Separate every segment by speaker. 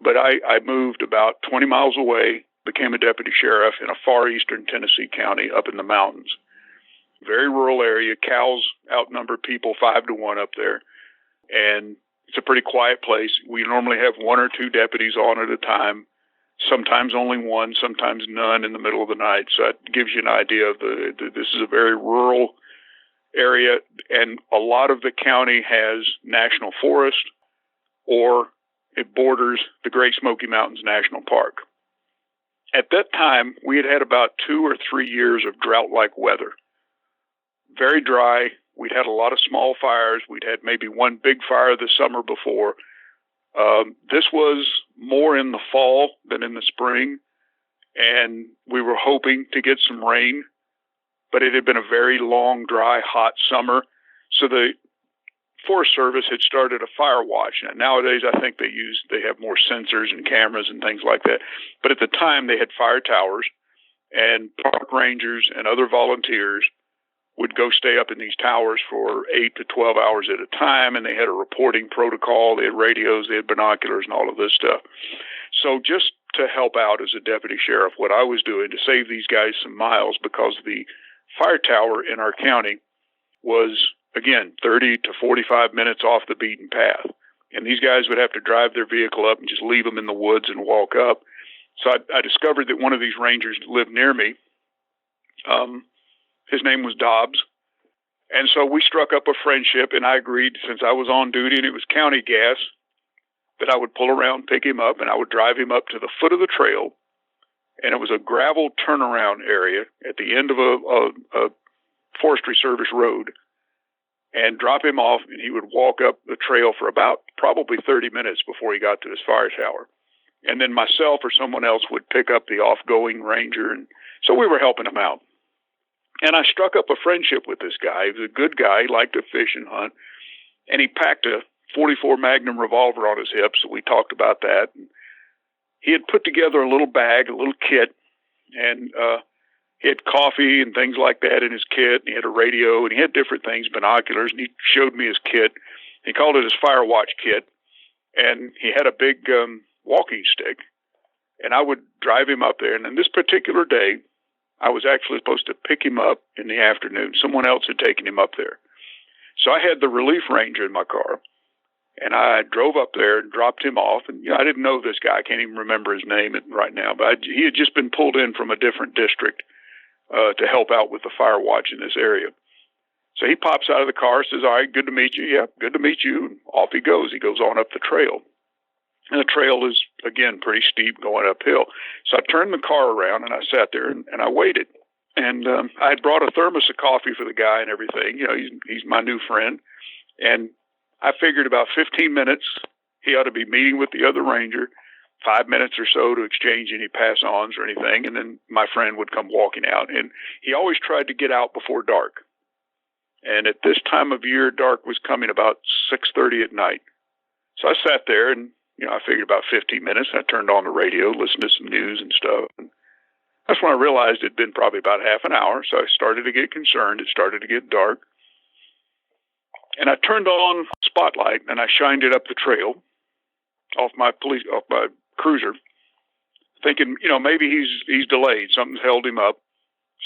Speaker 1: But I moved about 20 miles away, became a deputy sheriff in a far eastern Tennessee county up in the mountains. Very rural area. Cows outnumber people 5-1 up there. And it's a pretty quiet place. We normally have 1 or 2 deputies on at a time, sometimes only one, sometimes none in the middle of the night. So that gives you an idea of this is a very rural area, and a lot of the county has national forest, or it borders the Great Smoky Mountains National Park. At that time, we had about 2 or 3 years of drought-like weather. Very dry. We'd had a lot of small fires. We'd had maybe one big fire the summer before. This was more in the fall than in the spring, and we were hoping to get some rain, but it had been a very long, dry, hot summer. So the Forest Service had started a fire watch. Now, nowadays, I think they have more sensors and cameras and things like that. But at the time, they had fire towers, and park rangers and other volunteers would go stay up in these towers for 8 to 12 hours at a time, and they had a reporting protocol. They had radios, they had binoculars, and all of this stuff. So just to help out as a deputy sheriff, what I was doing to save these guys some miles, because the fire tower in our county was, again, 30 to 45 minutes off the beaten path. And these guys would have to drive their vehicle up and just leave them in the woods and walk up. So I discovered that one of these rangers lived near me. His name was Dobbs. And so we struck up a friendship, and I agreed, since I was on duty and it was county gas, that I would pull around, pick him up, and I would drive him up to the foot of the trail. And it was a gravel turnaround area at the end of a Forestry Service road, and drop him off, and he would walk up the trail for about probably 30 minutes before he got to his fire tower. And then myself or someone else would pick up the off-going ranger, and so we were helping him out. And I struck up a friendship with this guy. He was a good guy. He liked to fish and hunt. And he packed a .44 Magnum revolver on his hip, so we talked about that. And he had put together a little bag, a little kit, and he had coffee and things like that in his kit. And he had a radio, and he had different things, binoculars, and he showed me his kit. He called it his Fire Watch kit. And he had a big walking stick. And I would drive him up there. And on this particular day, I was actually supposed to pick him up in the afternoon. Someone else had taken him up there. So I had the relief ranger in my car, and I drove up there and dropped him off. And I didn't know this guy. I can't even remember his name right now, but he had just been pulled in from a different district to help out with the fire watch in this area. So he pops out of the car, says, "All right, good to meet you." "Yeah, good to meet you." And off he goes. He goes on up the trail. And the trail is, again, pretty steep going uphill. So I turned the car around, and I sat there, and I waited. And I had brought a thermos of coffee for the guy and everything. He's my new friend. And I figured about 15 minutes, he ought to be meeting with the other ranger, 5 minutes or so to exchange any pass-ons or anything, and then my friend would come walking out. And he always tried to get out before dark. And at this time of year, dark was coming about 6:30 at night. So I sat there, and I figured about 15 minutes. I turned on the radio, listened to some news and stuff. And that's when I realized it'd been probably about half an hour. So I started to get concerned. It started to get dark. And I turned on Spotlight, and I shined it up the trail off my cruiser, thinking, maybe he's delayed. Something's held him up.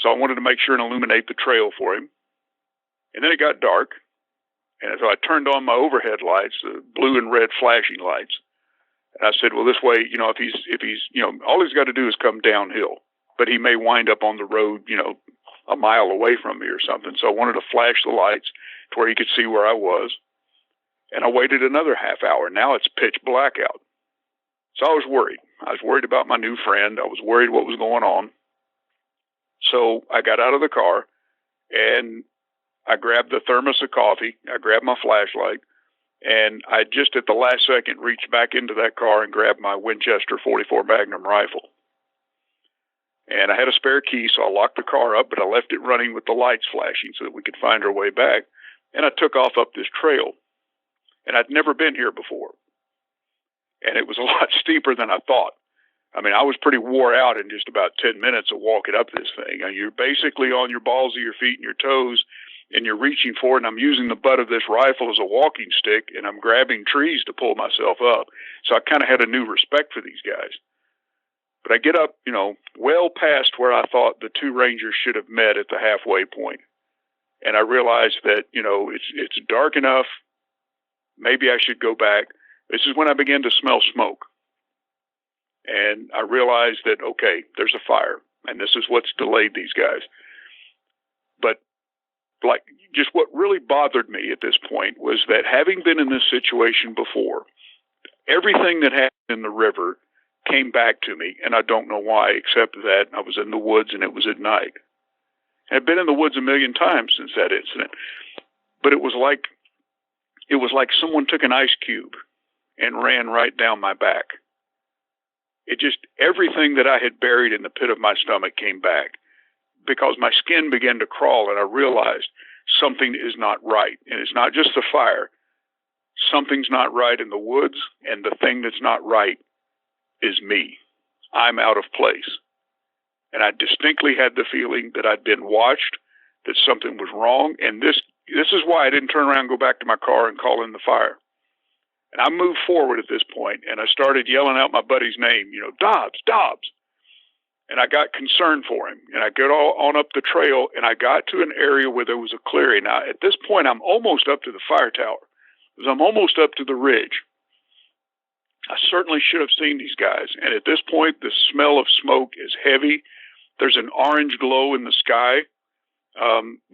Speaker 1: So I wanted to make sure and illuminate the trail for him. And then it got dark. And so I turned on my overhead lights, the blue and red flashing lights. And I said, well, this way, if he's, all he's got to do is come downhill, but he may wind up on the road, a mile away from me or something. So I wanted to flash the lights to where he could see where I was. And I waited another half hour. Now it's pitch black out. So I was worried. I was worried about my new friend. I was worried what was going on. So I got out of the car, and I grabbed the thermos of coffee. I grabbed my flashlight. And I just at the last second reached back into that car and grabbed my Winchester .44 Magnum rifle. And I had a spare key, so I locked the car up, but I left it running with the lights flashing so that we could find our way back. And I took off up this trail. And I'd never been here before. And it was a lot steeper than I thought. I mean, I was pretty wore out in just about 10 minutes of walking up this thing. You're basically on your balls of your feet and your toes. and you're reaching for it, and I'm using the butt of this rifle as a walking stick, and I'm grabbing trees to pull myself up. So I kind of had a new respect for these guys. But I get up, well past where I thought the two rangers should have met at the halfway point. And I realized that, it's dark enough. Maybe I should go back. This is when I began to smell smoke. And I realized that, okay, there's a fire, and this is what's delayed these guys. But just what really bothered me at this point was that, having been in this situation before, everything that happened in the river came back to me, and I don't know why, except that I was in the woods and it was at night. I've been in the woods a million times since that incident, but it was like someone took an ice cube and ran right down my back. Everything that I had buried in the pit of my stomach came back, because my skin began to crawl, and I realized something is not right. And it's not just the fire. Something's not right in the woods, and the thing that's not right is me. I'm out of place. And I distinctly had the feeling that I'd been watched, that something was wrong. And this is why I didn't turn around and go back to my car and call in the fire. And I moved forward at this point, and I started yelling out my buddy's name, Dobbs, Dobbs. And I got concerned for him. And I got all on up the trail, and I got to an area where there was a clearing. Now, at this point, I'm almost up to the fire tower, because I'm almost up to the ridge. I certainly should have seen these guys. And at this point, the smell of smoke is heavy. There's an orange glow in the sky.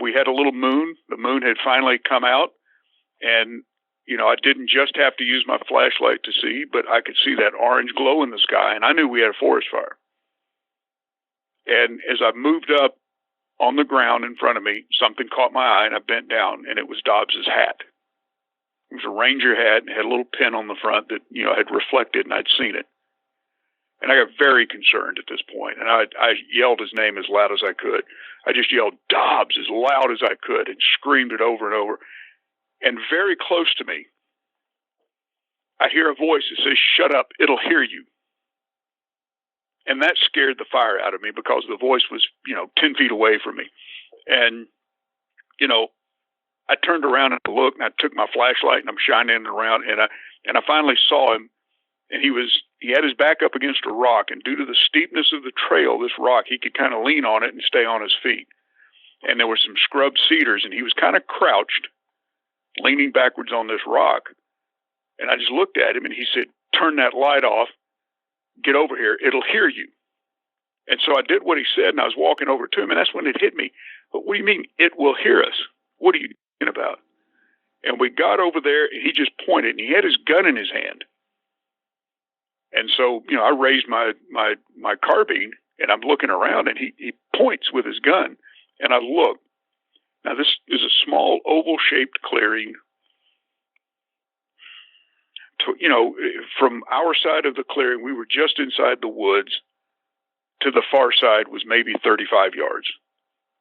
Speaker 1: We had a little moon. The moon had finally come out. And, I didn't just have to use my flashlight to see, but I could see that orange glow in the sky. And I knew we had a forest fire. And as I moved up on the ground in front of me, something caught my eye, and I bent down, and it was Dobbs's hat. It was a ranger hat, and had a little pin on the front that, had reflected, and I'd seen it. And I got very concerned at this point, and I yelled his name as loud as I could. I just yelled Dobbs as loud as I could and screamed it over and over. And very close to me, I hear a voice that says, "Shut up, it'll hear you." And that scared the fire out of me, because the voice was, 10 feet away from me. And, I turned around and looked, and I took my flashlight, and I'm shining it around, and I finally saw him, and he had his back up against a rock, and due to the steepness of the trail, this rock, he could kind of lean on it and stay on his feet. And there were some scrub cedars, and he was kind of crouched, leaning backwards on this rock. And I just looked at him, and he said, "Turn that light off. Get over here. It'll hear you." And so I did what he said, and I was walking over to him, and that's when it hit me. "But what do you mean, it will hear us? What are you talking about?" And we got over there, and he just pointed, and he had his gun in his hand. And so, I raised my carbine, and I'm looking around, and he points with his gun, and I look. Now, this is a small oval-shaped clearing. From our side of the clearing, we were just inside the woods. To the far side was maybe 35 yards.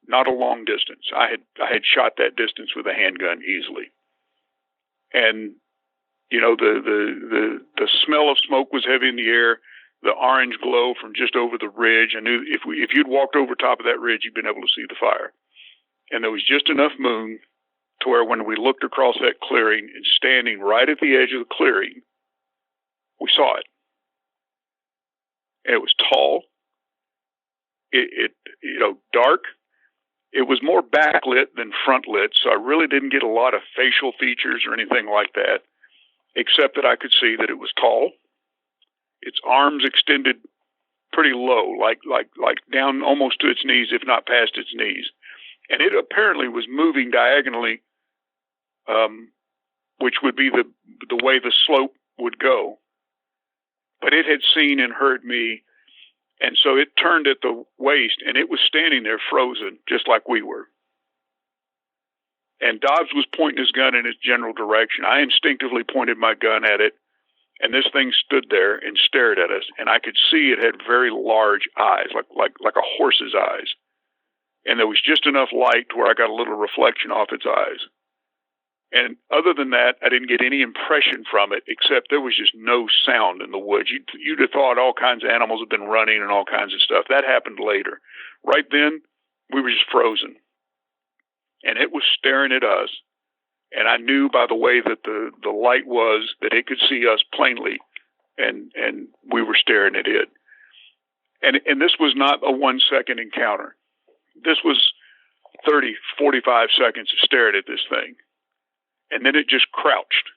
Speaker 1: Not a long distance. I had shot that distance with a handgun easily. And, the smell of smoke was heavy in the air. The orange glow from just over the ridge. I knew if you'd walked over top of that ridge, you'd been able to see the fire. And there was just enough moon to where when we looked across that clearing, and standing right at the edge of the clearing, we saw it. And it was tall. It dark. It was more backlit than frontlit, so I really didn't get a lot of facial features or anything like that, except that I could see that it was tall. Its arms extended pretty low, like down almost to its knees, if not past its knees. And it apparently was moving diagonally, which would be the way the slope would go. But it had seen and heard me, and so it turned at the waist, and it was standing there frozen, just like we were. And Dobbs was pointing his gun in its general direction. I instinctively pointed my gun at it, and this thing stood there and stared at us, and I could see it had very large eyes, like a horse's eyes. And there was just enough light to where I got a little reflection off its eyes. And other than that, I didn't get any impression from it, except there was just no sound in the woods. You'd have thought all kinds of animals had been running and all kinds of stuff. That happened later. Right then, we were just frozen. and it was staring at us. And I knew by the way that the light was that it could see us plainly, and we were staring at it. And this was not a 1 second encounter. This was 30, 45 seconds of staring at this thing. And then it just crouched.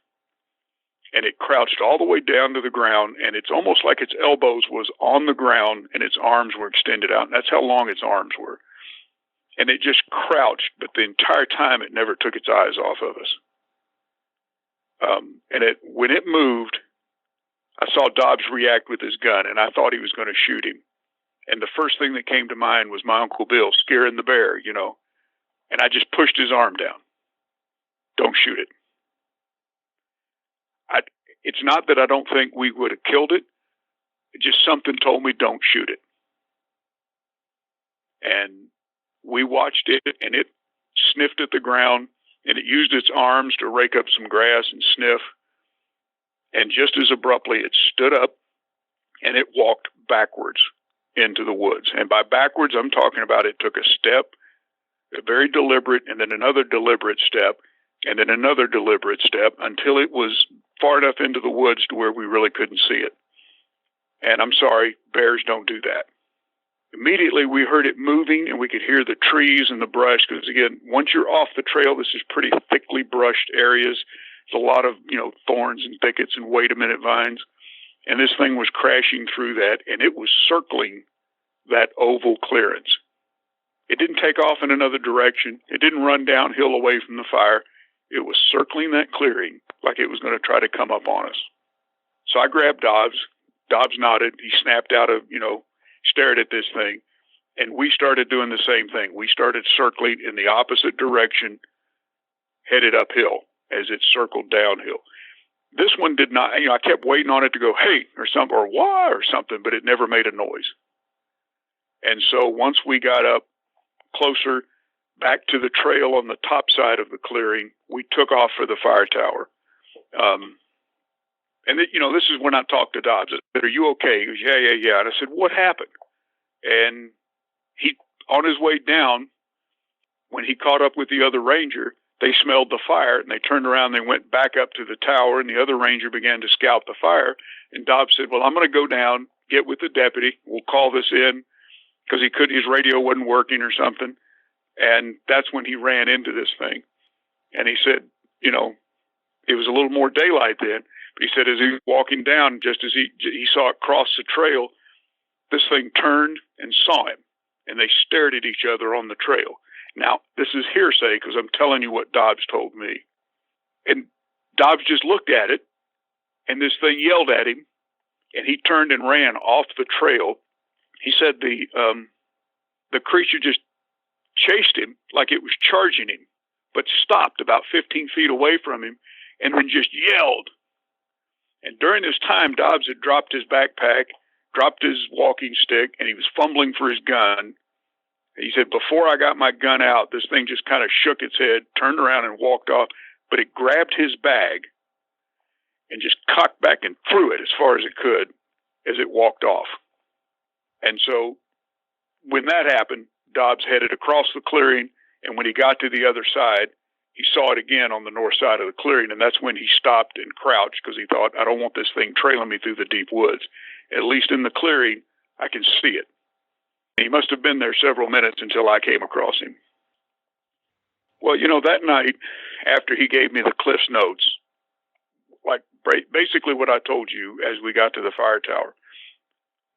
Speaker 1: And it crouched all the way down to the ground, and it's almost like its elbows was on the ground and its arms were extended out. And that's how long its arms were. And it just crouched, but the entire time it never took its eyes off of us. And when it moved, I saw Dobbs react with his gun, and I thought he was going to shoot him. And the first thing that came to mind was my Uncle Bill scaring the bear, you know. And I just pushed his arm down. Don't shoot it. It's not that I don't think we would have killed it. Just something told me don't shoot it. And we watched it, and it sniffed at the ground, and it used its arms to rake up some grass and sniff. And just as abruptly, it stood up, and it walked backwards into the woods. And by backwards, I'm talking about it took a step, a very deliberate, and then another deliberate step, and then another deliberate step until it was far enough into the woods to where we really couldn't see it. And I'm sorry, bears don't do that. Immediately, we heard it moving, and we could hear the trees and the brush, because, again, once you're off the trail, this is pretty thickly brushed areas. There's a lot of, thorns and thickets and wait-a-minute vines. And this thing was crashing through that, and it was circling that oval clearance. It didn't take off in another direction. It didn't run downhill away from the fire. It was circling that clearing like it was going to try to come up on us. So I grabbed Dobbs. Dobbs nodded. He snapped out of, stared at this thing. And we started doing the same thing. We started circling in the opposite direction, headed uphill as it circled downhill. This one did not, I kept waiting on it to go, hey, or something, or why, or something, but it never made a noise. And so once we got up closer back to the trail on the top side of the clearing, we took off for the fire tower. This is when I talked to Dobbs. I said, are you okay? He goes, yeah. And I said, what happened? And he, on his way down, when he caught up with the other ranger, they smelled the fire, and they turned around, and they went back up to the tower, and the other ranger began to scout the fire. And Dobbs said, well, I'm going to go down, get with the deputy. We'll call this in, because his radio wasn't working or something. And that's when he ran into this thing. And he said, it was a little more daylight then, but he said as he was walking down, just as he saw it cross the trail, this thing turned and saw him, and they stared at each other on the trail. Now, this is hearsay because I'm telling you what Dobbs told me. And Dobbs just looked at it, and this thing yelled at him, and he turned and ran off the trail. He said the creature just chased him like it was charging him, but stopped about 15 feet away from him and then just yelled. And during this time, Dobbs had dropped his backpack, dropped his walking stick, and he was fumbling for his gun. He said, before I got my gun out, this thing just kind of shook its head, turned around and walked off, but it grabbed his bag and just cocked back and threw it as far as it could as it walked off. And so when that happened, Dobbs headed across the clearing, and when he got to the other side, he saw it again on the north side of the clearing, and that's when he stopped and crouched because he thought, I don't want this thing trailing me through the deep woods. At least in the clearing, I can see it. He must have been there several minutes until I came across him. Well, that night, after he gave me the Cliff's Notes, like basically what I told you as we got to the fire tower.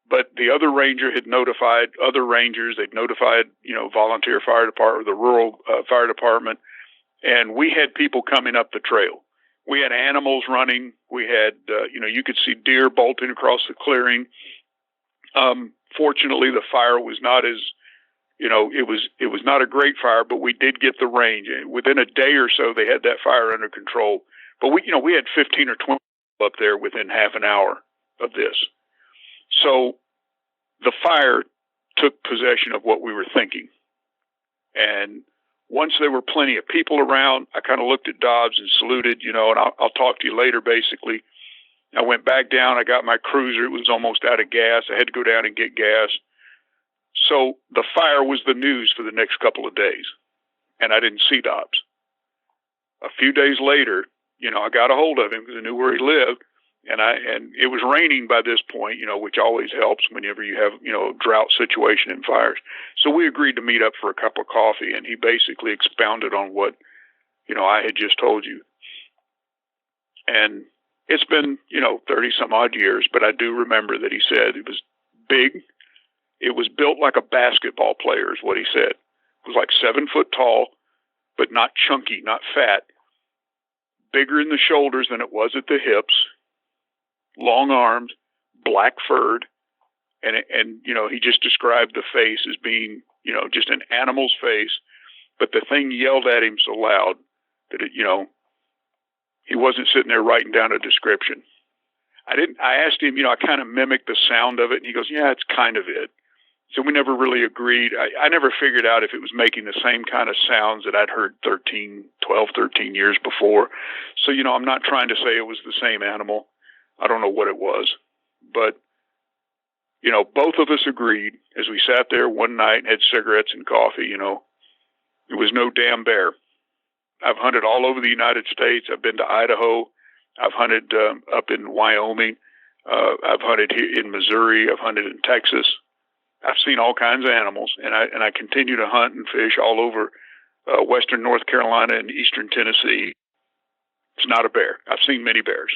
Speaker 1: But the other ranger had notified other rangers. They'd notified, volunteer fire department, the rural fire department, and we had people coming up the trail. We had animals running. We had, you could see deer bolting across the clearing. Fortunately, the fire was not as, it was not a great fire, but we did get the range. And within a day or so, they had that fire under control. But we had 15 or 20 up there within half an hour of this. So the fire took possession of what we were thinking. And once there were plenty of people around, I kind of looked at Dobbs and saluted, and I'll talk to you later, basically. I went back down. I got my cruiser. It was almost out of gas. I had to go down and get gas. So the fire was the news for the next couple of days. and I didn't see Dobbs. A few days later, I got a hold of him because I knew where he lived, and it was raining by this point, which always helps whenever you have, a drought situation and fires. So we agreed to meet up for a cup of coffee, and he basically expounded on what, I had just told you. And it's been, 30 some odd years, but I do remember that he said it was big. It was built like a basketball player is what he said. It was like 7 foot tall, but not chunky, not fat. Bigger in the shoulders than it was at the hips. Long arms, black furred. And he just described the face as being, just an animal's face. But the thing yelled at him so loud that he wasn't sitting there writing down a description. I asked him, I kind of mimicked the sound of it, and he goes, yeah, it's kind of it. So we never really agreed. I never figured out if it was making the same kind of sounds that I'd heard 12, 13 years before. So, I'm not trying to say it was the same animal. I don't know what it was. But, both of us agreed as we sat there one night and had cigarettes and coffee, it was no damn bear. I've hunted all over the United States. I've been to Idaho. I've hunted up in Wyoming. I've hunted here in Missouri. I've hunted in Texas. I've seen all kinds of animals, and I continue to hunt and fish all over western North Carolina and eastern Tennessee. It's not a bear. I've seen many bears.